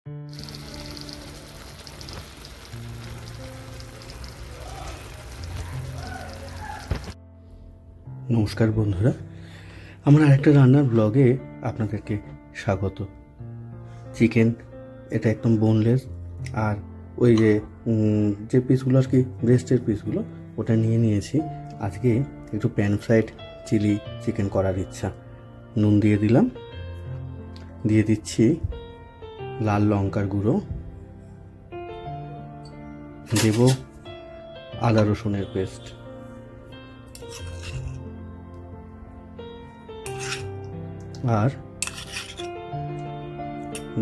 নমস্কার বন্ধুরা, আমার আরেকটা রান্নার ব্লগে আপনাদেরকে স্বাগত। চিকেন, এটা একদম বোনলেস, আর ওই যে পিসগুলো আর কি ব্রেস্টের পিসগুলো ওটা নিয়ে নিয়েছি। আজকে একটু প্যান ফ্রাইড চিলি চিকেন করার ইচ্ছা। নুন দিয়ে দিলাম, দিয়ে দিচ্ছি লাল লঙ্কার গুঁড়ো, দেব আদা রসুনের পেস্ট, আর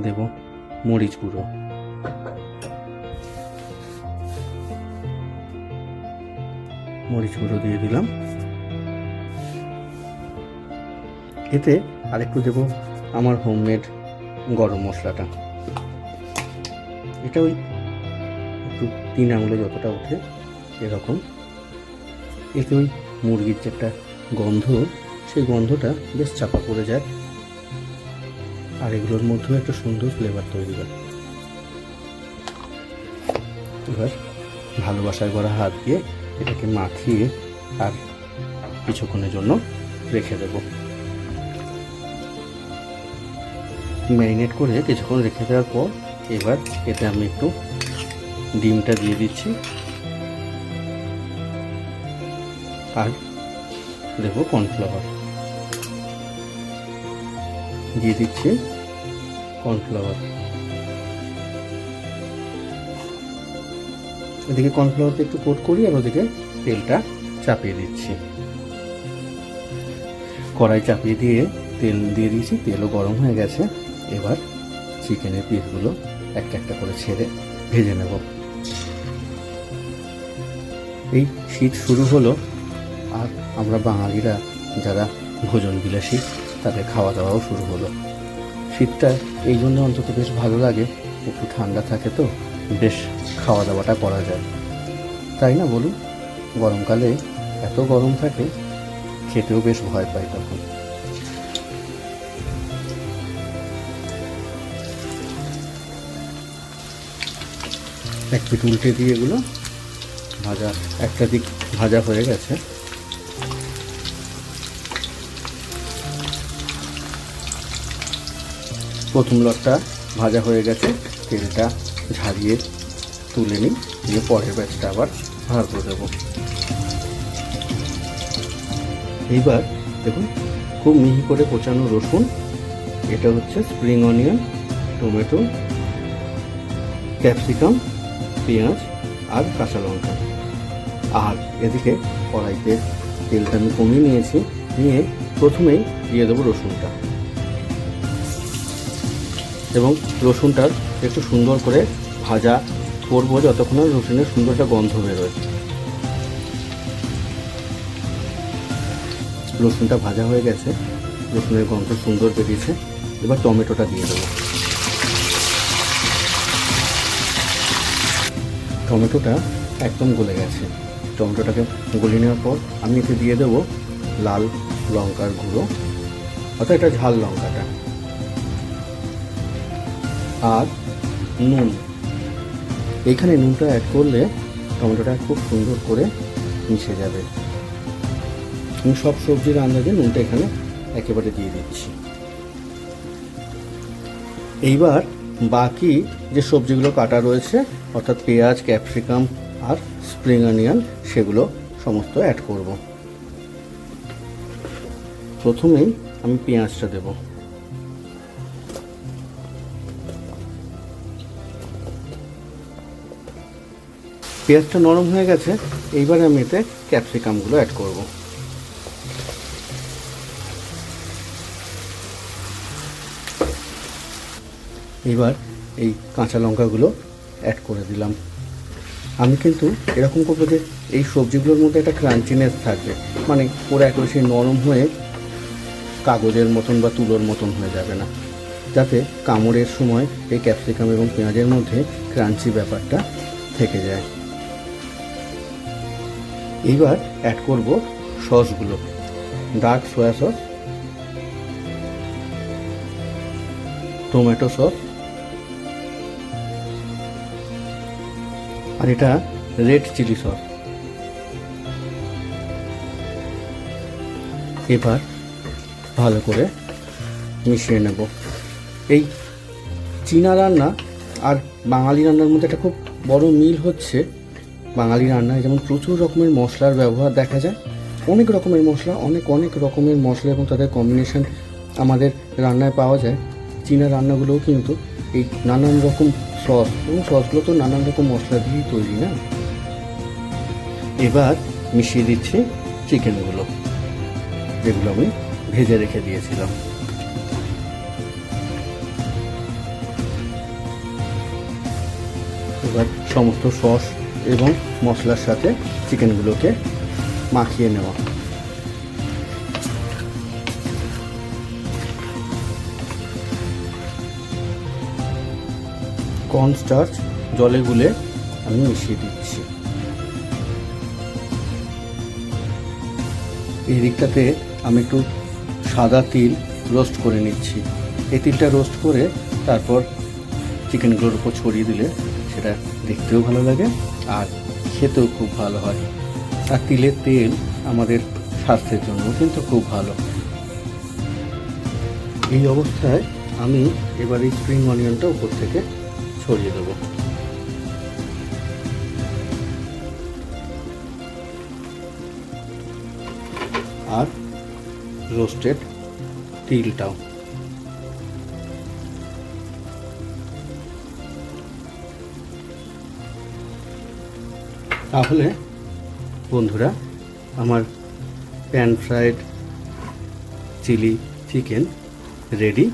দেব মরিচ গুঁড়ো। মরিচ গুঁড়ো দিয়ে দিলাম। এতে আরেকটু দেব আমার হোমমেড গরম মশলাটা। এটা ওই একটু 3 আঙুলে যতটা ওঠে এরকম। এতে ওই মুরগির যে একটা গন্ধ, সেই গন্ধটা বেশ চাপা পড়ে যায়, আর এগুলোর মধ্যেও একটা সুন্দর ফ্লেভার তৈরি হয়। এবার ভালোবাসায় ভরা হাত দিয়ে এটাকে মাখিয়ে আর কিছুক্ষণের জন্য রেখে দেব। ম্যারিনেট করে কিছুক্ষণ রেখে দেওয়ার পর এবার এতে আমি একটু ডিমটা দিয়ে দিচ্ছি, আর দেব কর্নফ্লাওয়ার, দিয়ে দিচ্ছি কর্নফ্লাওয়ার। এদিকে কর্নফ্লাওয়ারটা একটু কোট করি, আর ওদিকে তেলটা চাপিয়ে দিচ্ছি। কড়াই চাপিয়ে দিয়ে তেল দিয়ে দিয়েছি, তেলও গরম হয়ে গেছে। এবার চিকেনের পিসগুলো একটা একটা করে ছেড়ে ভেজে নেব। এই শীত শুরু হলো, আর আমরা বাঙালিরা যারা ভোজন বিলাসী তাদের খাওয়া দাওয়াও শুরু হলো। শীতটা এই জন্য অন্তত বেশ ভালো লাগে, একটু ঠান্ডা থাকে তো বেশ খাওয়া দাওয়াটা করা যায়, তাই না বলুন? গরমকালে এত গরম থাকে, খেতেও বেশ ভয় পাই তখন। এক পিঠ উল্টে দিয়ে এগুলো ভাজা, একটা দিক ভাজা হয়ে গেছে। প্রথম লটটা ভাজা হয়ে গেছে, তেলটা ঝারিয়ে তুলে নিই, দিয়ে পরের ব্যাচটা আবার ভাজতে দেবো। এইবার দেখুন, খুব মিহি করে কোচানো রসুন, এটা হচ্ছে স্প্রিং অনিয়ন, টমেটো, ক্যাপসিকাম, পেঁয়াজ আর কাঁচা লঙ্কা। আর এদিকে কড়াইতে তেলটা আমি কমিয়ে নিয়েছি, নিয়ে প্রথমেই দিয়ে দেবো রসুনটা, এবং রসুনটার একটু সুন্দর করে ভাজা করবো যতক্ষণ না রসুনের সুন্দর একটা গন্ধ বেরোয়। রসুনটা ভাজা হয়ে গেছে, রসুনের গন্ধ সুন্দর বেরিয়েছে। এবার টমেটোটা দিয়ে দেবো। টমেটোটা একদম গলে গেছে। টমেটোটাকে গলিয়ে নেওয়ার পর আমি এতে দিয়ে দেবো লাল লঙ্কার গুঁড়ো, অর্থাৎ এটা ঝাল লঙ্কাটা, আর নুন। এইখানে নুনটা অ্যাড করলে টমেটোটা খুব সুন্দর করে মিশে যাবে। আমি সব সবজির আন্দাজে নুনটা এখানে একেবারে দিয়ে দিচ্ছি। এইবার বাকি যে সবজিগুলো কাটা রয়েছে, অর্থাৎ পেঁয়াজ, ক্যাপসিকাম আর স্প্রিং অনিয়ন, সেগুলো সমস্ত অ্যাড করব। প্রথমেই আমি পেঁয়াজটা দেব। পেঁয়াজটা নরম হয়ে গেছে, এইবার আমি এতে ক্যাপসিকামগুলো অ্যাড করব। এবার এই কাঁচা লঙ্কাগুলো অ্যাড করে দিলাম। আমি কিন্তু এরকম করবো যে এই সবজিগুলোর মধ্যে একটা ক্রাঞ্চিনেস থাকবে, মানে ওরা একটু সেই নরম হয়ে কাগজের মতন বা তুলোর মতন হয়ে যাবে না, যাতে কামড়ের সময় এই ক্যাপসিকাম এবং পেঁয়াজের মধ্যে ক্রাঞ্চি ব্যাপারটা থেকে যায়। এইবার অ্যাড করব সসগুলো, dark soya sauce, tomato sauce, আর এটা রেড চিলি সস। এবার ভালো করে মিশিয়ে নেব। এই চীনা রান্না আর বাঙালি রান্নার মধ্যে একটা খুব বড় মিল হচ্ছে, বাঙালি রান্নায় যেমন প্রচুর রকমের মশলার ব্যবহার দেখা যায়, অনেক রকমের মশলা, অনেক রকমের মশলা এবং তাদের কম্বিনেশন আমাদের রান্নায় পাওয়া যায়। চীনা রান্নাগুলোও কিন্তু এই নানান রকম সস, এবং সসগুলো তো নানান রকম মশলা দিয়েই তৈরি না। এবার মিশিয়ে দিচ্ছি চিকেনগুলো, যেগুলো আমি ভেজে রেখে দিয়েছিলাম। এবার সমস্ত সস এবং মশলার সাথে চিকেনগুলোকে মাখিয়ে নেওয়া। কর্নস্টার্চ জলে গুলে আমি মিশিয়ে দিচ্ছি। এই দিকটাতে আমি একটু সাদা তিল রোস্ট করে নিচ্ছি। এই তিলটা রোস্ট করে তারপর চিকেনগুলোর উপর ছড়িয়ে দিলে সেটা দেখতেও ভালো লাগে আর খেতেও খুব ভালো হয়। আর তিলের তেল আমাদের স্বাস্থ্যের জন্য কিন্তু খুব ভালো। এই অবস্থায় আমি এবার এই স্প্রিং অনিয়নটা উপর থেকে ছড়িয়ে দেবো। আর রোস্টেড তিলটাও। তাহলে বন্ধুরা, আমার pan fried chilli chicken ready.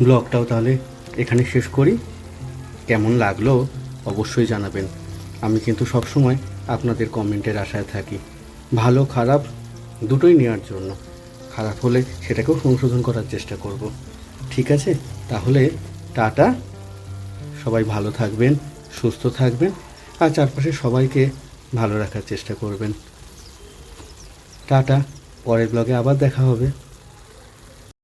ব্লগটাও তাহলে এখানে শেষ করি। কেমন লাগলো অবশ্যই জানাবেন। আমি কিন্তু সবসময় আপনাদের কমেন্টের আশায় থাকি, ভালো খারাপ দুটোই নেওয়ার জন্য। খারাপ হলে সেটাকেও সংশোধন করার চেষ্টা করব। ঠিক আছে, তাহলে টাটা। সবাই ভালো থাকবেন, সুস্থ থাকবেন আর চারপাশে সবাইকে ভালো রাখার চেষ্টা করবেন। টাটা, পরের ব্লগে আবার দেখা হবে।